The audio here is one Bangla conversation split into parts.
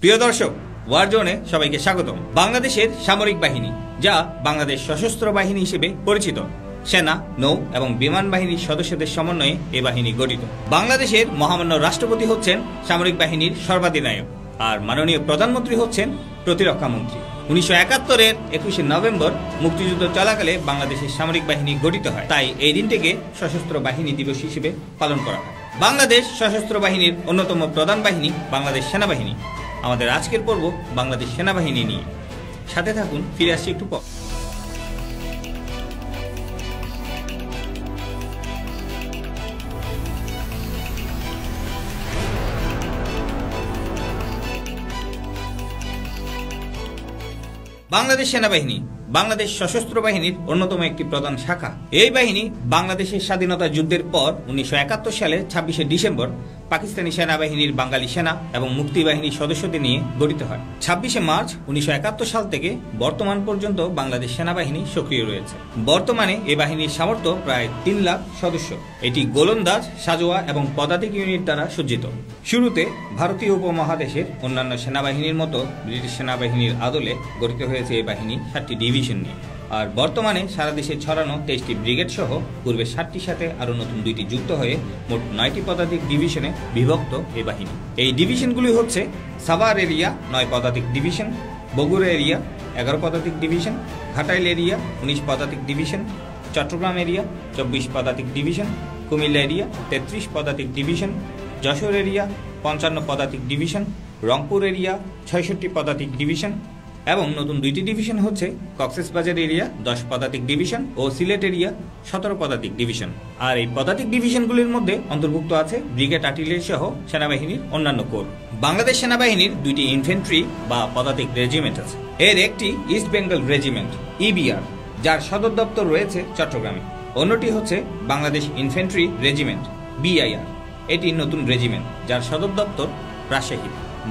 প্রিয় দর্শক, ওয়ার জোনে সবাইকে স্বাগতম। বাংলাদেশের সামরিক বাহিনী, যা বাংলাদেশ সশস্ত্র বাহিনী হিসেবে পরিচিত, সেনা, নৌ এবং বিমান বাহিনীর সদস্যদের সমন্বয়ে এই বাহিনী গঠিত। বাংলাদেশের মহামান্য রাষ্ট্রপতি হচ্ছেন সামরিক বাহিনীর সর্বাধিনায়ক, আর মাননীয় প্রধানমন্ত্রী হচ্ছেন প্রতিরক্ষা মন্ত্রী। 1971-এর 21শে নভেম্বর মুক্তিযুদ্ধ চলাকালে বাংলাদেশের সামরিক বাহিনী গঠিত হয়, তাই এই দিনটিকে সশস্ত্র বাহিনী দিবস হিসেবে পালন করা হয়। বাংলাদেশ সশস্ত্র বাহিনীর অন্যতম প্রধান বাহিনী বাংলাদেশ সেনাবাহিনী। আমাদের আজকের পর্ব বাংলাদেশ সেনাবাহিনী নিয়ে। সাথে থাকুন, ফিরে আসছি একটু পর। বাংলাদেশ সেনাবাহিনী বাংলাদেশ সশস্ত্র বাহিনীর অন্যতম একটি প্রধান শাখা। এই বাহিনী বাংলাদেশের স্বাধীনতা যুদ্ধের পর 1971 সালে 26শে ডিসেম্বর পাকিস্তানি সেনাবাহিনীর বাঙালি সেনা এবং মুক্তি বাহিনীর সদস্যদের নিয়ে গঠিত হয়। 26শে মার্চ 1971 সাল থেকে বর্তমান পর্যন্ত বাংলাদেশ সেনাবাহিনী সক্রিয় রয়েছে। বর্তমানে এই বাহিনীর সামর্থ্য প্রায় 3 লাখ সদস্য। এটি গোলন্দাজ, সাজোয়া এবং পদাতিক ইউনিট দ্বারা সজ্জিত। শুরুতে ভারতীয় উপমহাদেশের অন্যান্য সেনাবাহিনীর মতো ব্রিটিশ সেনাবাহিনীর আদলে গঠিত হয়েছে এই বাহিনী 7টি ডিভিশন নিয়ে। আর বর্তমানে সারা দেশে ছড়ানো 23টি ব্রিগেড সহ পূর্বে 7টির সাথে আরো নতুন 2টি যুক্ত হয়ে মোট 9টি পদাতিক ডিভিশনে বিভক্ত এই বাহিনী। এই ডিভিশনগুলি হচ্ছে সাভার এরিয়া 9 পদাতিক ডিভিশন, বগুড়া এরিয়া 11 পদাতিক ডিভিশন, ঘাটাইল এরিয়া 19 পদাতিক ডিভিশন, চট্টগ্রাম এরিয়া 24 পদাতিক ডিভিশন, কুমিল্লা এরিয়া 33 পদাতিক ডিভিশন, যশোর এরিয়া 55 পদাতিক ডিভিশন, রংপুর এরিয়া 66 পদাতিক ডিভিশন এবং নতুন 2টি ডিভিশন হচ্ছে কক্সবাজার এরিয়া 10 পদাতিক ডিভিশন ও সিলেট এরিয়া 17 পদাতিক ডিভিশন। আর এই পদাতিক ডিভিশনগুলির মধ্যে অন্তর্ভুক্ত আছে ব্রিগেড আর্টিলারি সহ সেনাবাহিনীর অন্যান্য কোর। বাংলাদেশ সেনাবাহিনীর 2টি ইনফ্যান্ট্রি বা পদাতিক রেজিমেন্ট আছে। এর একটি ইস্ট বেঙ্গল রেজিমেন্ট ইবিআর, যার সদর দপ্তর রয়েছে চট্টগ্রামে। অন্যটি হচ্ছে বাংলাদেশ ইনফ্যান্ট্রি রেজিমেন্ট বিআইআর। এটি নতুন রেজিমেন্ট, যার সদর দপ্তর রাজশাহী।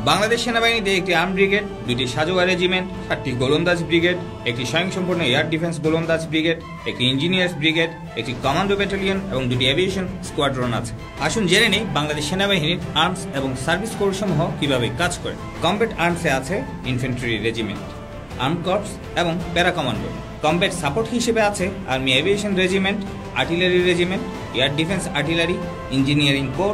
বাংলাদেশ সেনাবাহিনীতে একটি আর্ম ব্রিগেড, 2টি সাজোয়া রেজিমেন্ট, 7টি গোলন্দাজ ব্রিগেড, একটি স্বয়ংসম্পূর্ণ এয়ার ডিফেন্স গোলন্দাজ ব্রিগেড, একটি ইঞ্জিনিয়ার্স ব্রিগেড, একটি কমান্ডো ব্যাটালিয়ন এবং 2টি এভিয়েশন স্কোয়াড্রন আছে। আসুন জেনে নেই বাংলাদেশ সেনাবাহিনীর আর্মস এবং সার্ভিস কোর সমূহ কিভাবে কাজ করে। কমব্যাট আর্মসে আছে ইনফ্যান্ট্রি রেজিমেন্ট, আর্ম কর্পস এবং প্যারা কমান্ডো। কমব্যাট সাপোর্ট হিসেবে আছে army aviation regiment, artillery regiment, air defence artillery, engineering corps,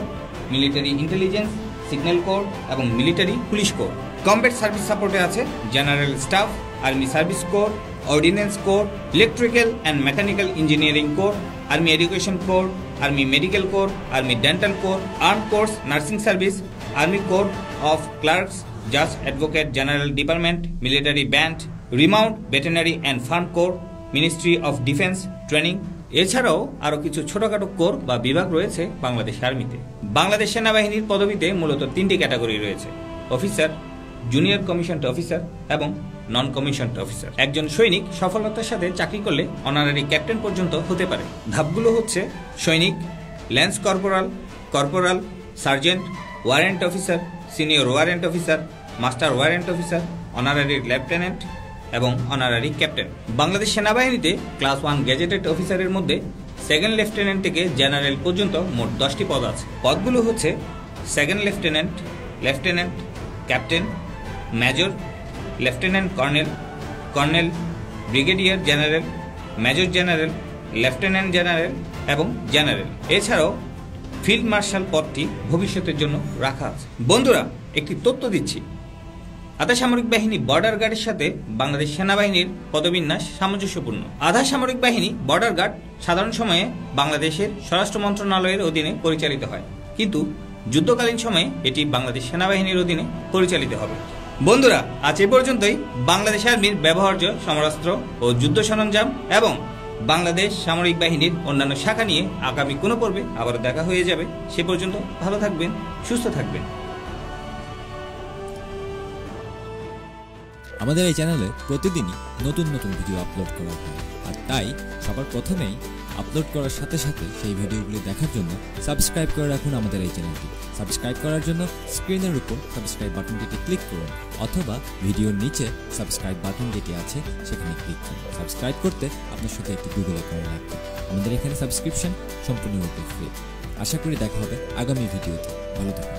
military intelligence, signal corps এবং military police corps. Combat service সাপোর্টে আছে general staff, army service corps, ordnance corps, electrical and mechanical engineering corps, army education corps, army medical corps, army dental corps, arm course nursing service, army corps of clerks, জাজ advocate general department, military band, remount veterinary and farm corps, ministry of defence training. এছাড়াও আরো কিছু ছোটখাটো কোর বা বিভাগ রয়েছে বাংলাদেশ আর্মিতে। বাংলাদেশ সেনাবাহিনীর পদবিতে মূলত 3টি ক্যাটাগরি রয়েছে: অফিসার, জুনিয়র কমিশনড অফিসার এবং নন কমিশনড অফিসার। একজন সৈনিক সফলতার সাথে চাকরি করলে অনারারি ক্যাপ্টেন পর্যন্ত হতে পারে। ধাপগুলো হচ্ছে সৈনিক, lance corporal, corporal, sergeant, warrant officer, senior warrant officer, master warrant officer, honorary lieutenant এবং অনারারি ক্যাপ্টেন। বাংলাদেশ সেনাবাহিনীতে ক্লাস 1 গ্যাজেটেড অফিসারের মধ্যে সেকেন্ড লেফটেন্যান্ট থেকে জেনারেল পর্যন্ত মোট 10টি পদ আছে। পদগুলো হচ্ছে second lieutenant, lieutenant, captain, major, lieutenant colonel, colonel, brigadier general, major general, lieutenant general এবং জেনারেল। এছাড়াও ফিল্ড মার্শাল পদটি ভবিষ্যতের জন্য রাখা আছে। বন্ধুরা, একটি তথ্য দিচ্ছি। আধা সামরিক বাহিনী বর্ডার গার্ডের সাথে বাংলাদেশ সেনাবাহিনীর পদবিন্যাস সামঞ্জস্যপূর্ণ। আধা সামরিক বাহিনী বর্ডার গার্ড সাধারণ সময়ে বাংলাদেশের স্বরাষ্ট্র মন্ত্রণালয়ের অধীনে পরিচালিত হয়, কিন্তু যুদ্ধকালীন সময়ে এটি বাংলাদেশ সেনাবাহিনীর অধীনে পরিচালিত হবে। বন্ধুরা, আজ এ পর্যন্তই বাংলাদেশ আর্মির ব্যবহার্য সমরাস্ত্র ও যুদ্ধ সরঞ্জাম এবং বাংলাদেশ সামরিক বাহিনীর অন্যান্য শাখা নিয়ে আগামী কোনো পর্বে আবার দেখা হয়ে যাবে। সে পর্যন্ত ভালো থাকবেন, সুস্থ থাকবেন। আমাদের এই চ্যানেলে প্রতিদিনই নতুন নতুন ভিডিও আপলোড করা হয়, আর তাই সবার প্রথমেই আপলোড করার সাথে সাথে সেই ভিডিওগুলি দেখার জন্য সাবস্ক্রাইব করে রাখুন আমাদের এই চ্যানেলটি। সাবস্ক্রাইব করার জন্য স্ক্রিনের উপর সাবস্ক্রাইব বাটনটিতে ক্লিক করুন অথবা ভিডিওর নিচে সাবস্ক্রাইব বাটন যেটি আছে সেখানে ক্লিক করুন। সাবস্ক্রাইব করতে আপনার সাথে একটি গুগল অ্যাকাউন্ট রাখবে। আমাদের এখানে সাবস্ক্রিপশন সম্পূর্ণরূপে ফ্রি। আশা করি দেখা হবে আগামী ভিডিওতে। ভালো থাকুন।